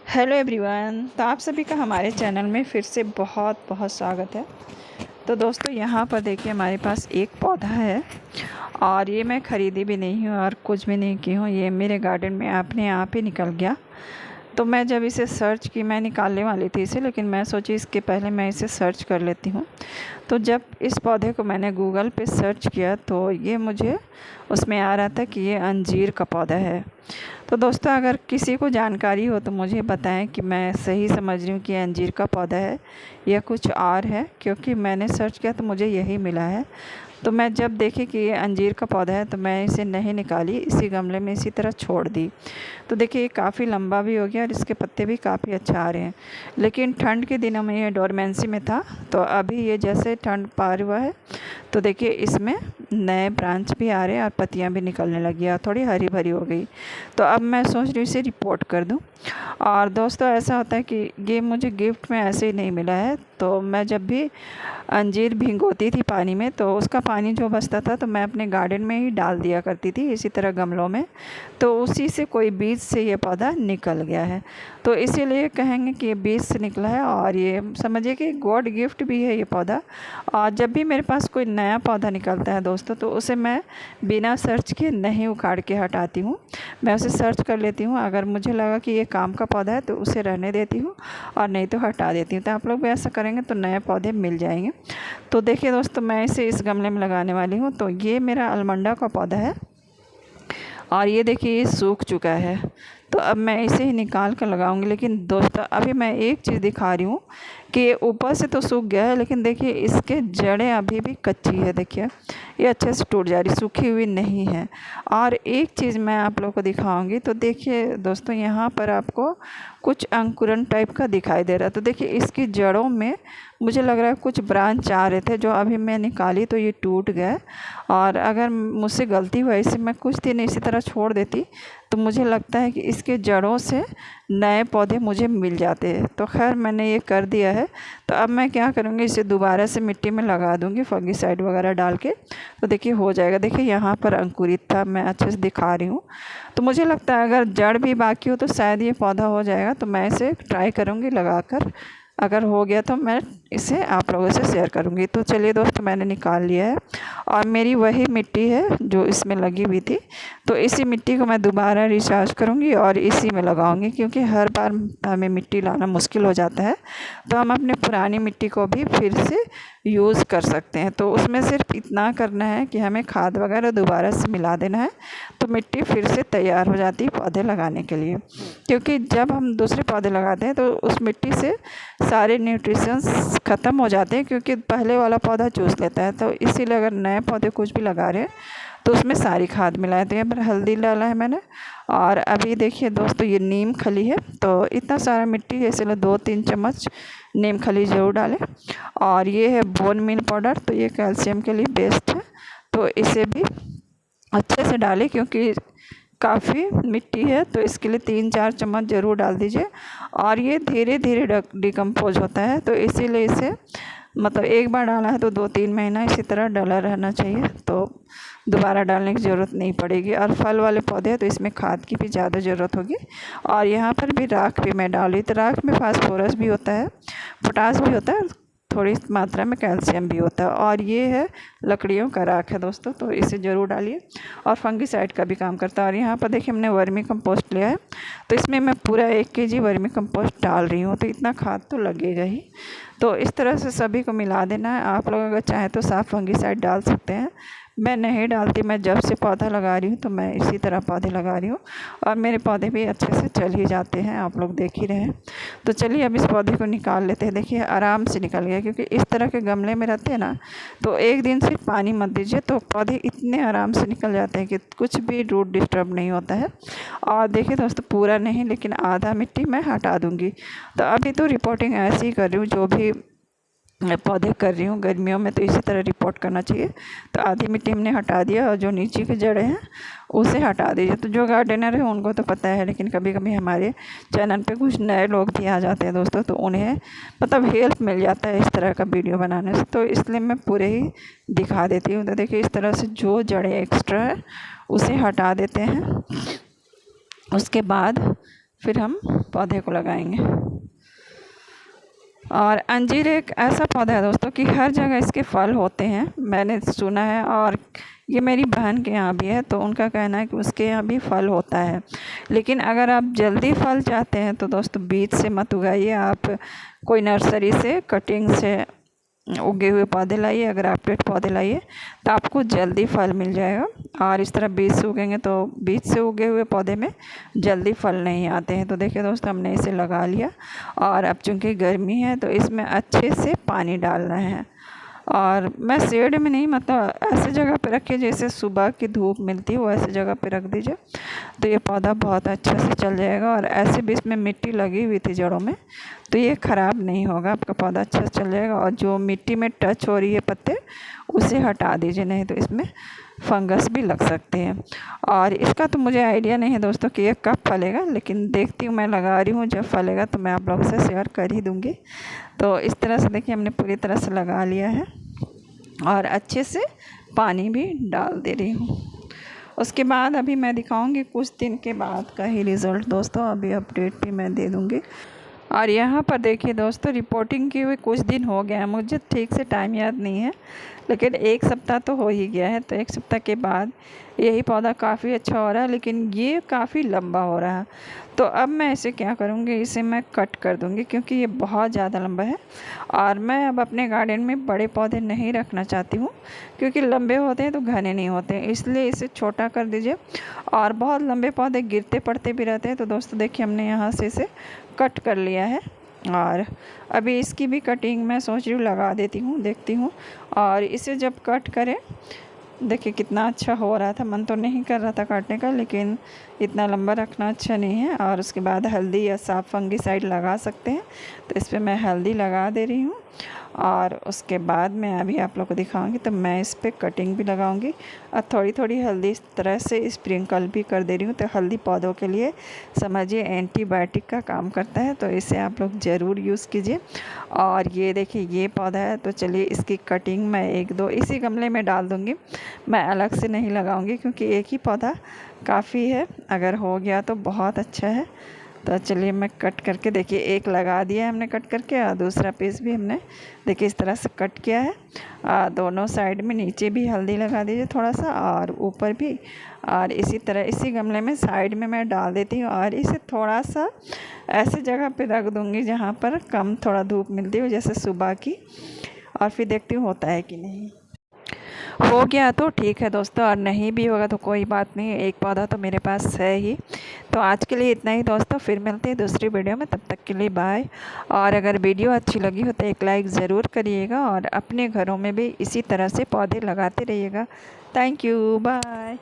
Hello everyone, तो आप सभी का हमारे चैनल में फिर से बहुत बहुत स्वागत है। तो दोस्तों, यहाँ पर देखिए हमारे पास एक पौधा है और ये मैं ख़रीदी भी नहीं हूँ और कुछ भी नहीं की हूँ। ये मेरे गार्डन में अपने आप ही निकल गया। तो मैं जब इसे सर्च की, मैं निकालने वाली थी इसे, लेकिन मैं सोची इसके पहले मैं इसे सर्च कर लेती हूँ। तो जब इस पौधे को मैंने गूगल पे सर्च किया तो ये मुझे उसमें आ रहा था कि ये अंजीर का पौधा है। तो दोस्तों, अगर किसी को जानकारी हो तो मुझे बताएं कि मैं सही समझ रही हूँ कि अंजीर का पौधा है या कुछ और है, क्योंकि मैंने सर्च किया तो मुझे यही मिला है। तो मैं जब देखी कि ये अंजीर का पौधा है तो मैं इसे नहीं निकाली, इसी गमले में इसी तरह छोड़ दी। तो देखिए ये काफ़ी लंबा भी हो गया और इसके पत्ते भी काफ़ी अच्छा आ रहे हैं। लेकिन ठंड के दिनों में ये डोरमेंसी में था, तो अभी ये जैसे ठंड पार हुआ है तो देखिए इसमें नए ब्रांच भी आ रहे हैं और पत्तियां भी निकलने लगी और थोड़ी हरी भरी हो गई। तो अब मैं सोच रही हूँ इसे रिपोर्ट कर दूँ। और दोस्तों, ऐसा होता है कि ये मुझे गिफ्ट में ऐसे ही नहीं मिला है। तो मैं जब भी अंजीर भिगोती थी पानी में तो उसका पानी जो बचता था तो मैं अपने गार्डन में ही डाल दिया करती थी, इसी तरह गमलों में। तो उसी से कोई बीज से ये पौधा निकल गया है। तो इसीलिए कहेंगे कि ये बीज से निकला है और ये समझिए कि गॉड गिफ्ट भी है ये पौधा। और जब भी मेरे पास कोई नया पौधा निकलता है दोस्तों, तो उसे मैं बिना सर्च के नहीं उखाड़ के हटाती हूँ। मैं उसे सर्च कर लेती हूँ, अगर मुझे लगा कि ये काम का पौधा है तो उसे रहने देती हूँ और नहीं तो हटा देती हूँ। तो आप लोग भी ऐसा करेंगे तो नए पौधे मिल जाएंगे। तो देखिए दोस्तों, मैं इसे इस गमले में लगाने वाली हूँ। तो ये मेरा अलमंडा का पौधा है और ये देखिए ये सूख चुका है। तो अब मैं इसे ही निकाल कर लगाऊंगी। लेकिन दोस्तों, अभी मैं एक चीज़ दिखा रही हूँ कि ये ऊपर से तो सूख गया है, लेकिन देखिए इसके जड़ें अभी भी कच्ची है। देखिए ये अच्छे से टूट जा रही, सूखी हुई नहीं है। और एक चीज़ मैं आप लोगों को दिखाऊंगी। तो देखिए दोस्तों, यहाँ पर आपको कुछ अंकुरन टाइप का दिखाई दे रहा है। तो देखिए इसकी जड़ों में मुझे लग रहा है कुछ ब्रांच आ रहे थे, जो अभी मैं निकाली तो ये टूट गए। और अगर मुझसे गलती हुआ इसे मैं कुछ दिन इसी तरह छोड़ देती तो मुझे लगता है कि इसके जड़ों से नए पौधे मुझे मिल जाते हैं। तो खैर मैंने ये कर दिया है। तो अब मैं क्या करूँगी, इसे दोबारा से मिट्टी में लगा दूँगी फंगिसाइड वगैरह डाल के। तो देखिए हो जाएगा। देखिए यहाँ पर अंकुरित था, मैं अच्छे से दिखा रही हूँ। तो मुझे लगता है अगर जड़ भी बाकी हो तो शायद ये पौधा हो जाएगा। तो मैं इसे ट्राई करूँगी लगाकर, अगर हो गया तो मैं इसे आप लोगों से शेयर करूँगी। तो चलिए दोस्तों, मैंने निकाल लिया है और मेरी वही मिट्टी है जो इसमें लगी हुई थी। तो इसी मिट्टी को मैं दोबारा रिचार्ज करूँगी और इसी में लगाऊंगी, क्योंकि हर बार हमें मिट्टी लाना मुश्किल हो जाता है। तो हम अपने पुरानी मिट्टी को भी फिर से यूज़ कर सकते हैं। तो उसमें सिर्फ इतना करना है कि हमें खाद वगैरह दोबारा से मिला देना है, तो मिट्टी फिर से तैयार हो जाती है पौधे लगाने के लिए। क्योंकि जब हम दूसरे पौधे लगाते हैं तो उस मिट्टी से सारे न्यूट्रिशंस ख़त्म हो जाते हैं, क्योंकि पहले वाला पौधा चूस लेता है। तो इसीलिए अगर नए पौधे कुछ भी लगा रहे हैं तो उसमें सारी खाद मिलाए। तो यहाँ पर हल्दी डाला है मैंने। और अभी देखिए दोस्तों, ये नीम खली है। तो इतना सारा मिट्टी है, इसलिए 2-3 चम्मच नीम खली ज़रूर डालें। और ये है बोन मील पाउडर, तो ये कैल्शियम के लिए बेस्ट है। तो इसे भी अच्छे से डालें, क्योंकि काफ़ी मिट्टी है तो इसके लिए 3-4 चम्मच ज़रूर डाल दीजिए। और ये धीरे धीरे डिकम्पोज होता है, तो इसीलिए इसे मतलब एक बार डाला है तो 2-3 महीना इसी तरह डाला रहना चाहिए। तो दोबारा डालने की ज़रूरत नहीं पड़ेगी। और फल वाले पौधे हैं तो इसमें खाद की भी ज़्यादा ज़रूरत होगी। और यहाँ पर भी राख भी मैं डाली, तो राख में फास्फोरस भी होता है, पोटास भी होता है, थोड़ी मात्रा में कैल्शियम भी होता है। और ये है लकड़ियों का राख है दोस्तों, तो इसे ज़रूर डालिए। और फंगिसाइड का भी काम करता है। और यहाँ पर देखिए हमने वर्मी कंपोस्ट लिया है, तो इसमें मैं पूरा 1 केजी वर्मी कंपोस्ट डाल रही हूँ। तो इतना खाद तो लगेगा ही। तो इस तरह से सभी को मिला देना है। आप लोग अगर चाहें तो साफ फंगिसाइड डाल सकते हैं, मैं नहीं डालती। मैं जब से पौधा लगा रही हूँ तो मैं इसी तरह पौधे लगा रही हूँ और मेरे पौधे भी अच्छे से चल ही जाते हैं, आप लोग देख ही रहे हैं। तो चलिए अब इस पौधे को निकाल लेते हैं। देखिए आराम से निकल गया, क्योंकि इस तरह के गमले में रहते हैं ना, तो एक दिन सिर्फ पानी मत दीजिए तो पौधे इतने आराम से निकल जाते हैं कि कुछ भी रूट डिस्टर्ब नहीं होता है। और देखिए दोस्तों, पूरा नहीं लेकिन आधा मिट्टी मैं हटा दूँगी। तो अभी तो रिपोर्टिंग ऐसे ही कर रही हूँ, जो भी मैं पौधे कर रही हूँ गर्मियों में तो इसी तरह रिपोर्ट करना चाहिए। तो आधी मिट्टी हमने हटा दिया और जो नीचे की जड़ें हैं उसे हटा दीजिए। तो जो गार्डनर है उनको तो पता है, लेकिन कभी कभी हमारे चैनल पे कुछ नए लोग भी आ जाते हैं दोस्तों, तो उन्हें मतलब हेल्प मिल जाता है इस तरह का वीडियो बनाने से। तो इसलिए मैं पूरे ही दिखा देती हूँ। तो देखिए इस तरह से जो जड़ें एक्स्ट्रा है उसे हटा देते हैं। उसके बाद फिर हम पौधे को लगाएंगे। और अंजीर एक ऐसा पौधा है दोस्तों कि हर जगह इसके फल होते हैं, मैंने सुना है। और ये मेरी बहन के यहाँ भी है, तो उनका कहना है कि उसके यहाँ भी फल होता है। लेकिन अगर आप जल्दी फल चाहते हैं तो दोस्तों बीज से मत उगाइए, आप कोई नर्सरी से कटिंग से उगे हुए पौधे लाइए। अगर आप पेड़ पौधे लाइए तो आपको जल्दी फल मिल जाएगा। और इस तरह बीज से उगेंगे तो बीज से उगे हुए पौधे में जल्दी फल नहीं आते हैं। तो देखिए दोस्तों, हमने इसे लगा लिया। और अब चूँकि गर्मी है तो इसमें अच्छे से पानी डालना है। और मैं शेड में नहीं, मतलब ऐसे जगह पे रखिए जैसे सुबह की धूप मिलती है, वो ऐसे जगह पे रख दीजिए तो ये पौधा बहुत अच्छा से चल जाएगा। और ऐसे भी इसमें मिट्टी लगी हुई थी जड़ों में, तो ये ख़राब नहीं होगा, आपका पौधा अच्छा से चल जाएगा। और जो मिट्टी में टच हो रही है पत्ते, उसे हटा दीजिए, नहीं तो इसमें फंगस भी लग सकते हैं। और इसका तो मुझे आइडिया नहीं है दोस्तों कि ये कब फलेगा, लेकिन देखती हूँ, मैं लगा रही हूँ, जब फलेगा तो मैं आप लोगों से शेयर कर ही दूँगी। तो इस तरह से देखिए हमने पूरी तरह से लगा लिया है और अच्छे से पानी भी डाल दे रही हूँ। उसके बाद अभी मैं दिखाऊंगी कुछ दिन के बाद का ही रिज़ल्ट दोस्तों, अभी अपडेट भी मैं दे दूँगी। और यहाँ पर देखिए दोस्तों, रिपोर्टिंग किए हुए कुछ दिन हो गया है, मुझे ठीक से टाइम याद नहीं है, लेकिन 1 सप्ताह तो हो ही गया है। तो 1 सप्ताह के बाद यही पौधा काफ़ी अच्छा हो रहा है, लेकिन ये काफ़ी लंबा हो रहा है। तो अब मैं इसे क्या करूँगी, इसे मैं कट कर दूँगी क्योंकि ये बहुत ज़्यादा लंबा है। और मैं अब अपने गार्डन में बड़े पौधे नहीं रखना चाहती हूँ, क्योंकि लंबे होते हैं तो घने नहीं होते, इसलिए इसे छोटा कर दीजिए। और बहुत लंबे पौधे गिरते पड़ते भी रहते हैं। तो दोस्तों देखिए, हमने यहाँ से इसे कट कर लिया है। और अभी इसकी भी कटिंग मैं सोच रही हूँ लगा देती हूँ, देखती हूँ। और इसे जब कट करें, देखिए कितना अच्छा हो रहा था, मन तो नहीं कर रहा था काटने का, लेकिन इतना लंबा रखना अच्छा नहीं है। और उसके बाद हल्दी या साफ फंगिसाइड लगा सकते हैं, तो इस पर मैं हल्दी लगा दे रही हूँ। और उसके बाद मैं अभी आप लोग को दिखाऊंगी, तो मैं इस पर कटिंग भी लगाऊंगी और थोड़ी थोड़ी हल्दी इस तरह से स्प्रिंकल भी कर दे रही हूँ। तो हल्दी पौधों के लिए समझिए एंटीबायोटिक का काम करता है, तो इसे आप लोग ज़रूर यूज़ कीजिए। और ये देखिए ये पौधा है, तो चलिए इसकी कटिंग मैं 1-2 इसी गमले में डाल दूँगी, मैं अलग से नहीं लगाऊँगी क्योंकि एक ही पौधा काफ़ी है। अगर हो गया तो बहुत अच्छा है। तो चलिए मैं कट करके, देखिए एक लगा दिया है हमने कट करके, और दूसरा पीस भी हमने देखिए इस तरह से कट किया है। दोनों साइड में नीचे भी हल्दी लगा दीजिए थोड़ा सा, और ऊपर भी। और इसी तरह इसी गमले में साइड में मैं डाल देती हूँ। और इसे थोड़ा सा ऐसे जगह पे रख दूँगी जहाँ पर कम थोड़ा धूप मिलती हो, जैसे सुबह की। और फिर देखती हूँ होता है कि नहीं। हो गया तो ठीक है दोस्तों, और नहीं भी होगा तो कोई बात नहीं, एक पौधा तो मेरे पास है ही। तो आज के लिए इतना ही दोस्तों, फिर मिलते हैं दूसरी वीडियो में, तब तक के लिए बाय। और अगर वीडियो अच्छी लगी हो तो एक लाइक ज़रूर करिएगा, और अपने घरों में भी इसी तरह से पौधे लगाते रहिएगा। Thank you, bye.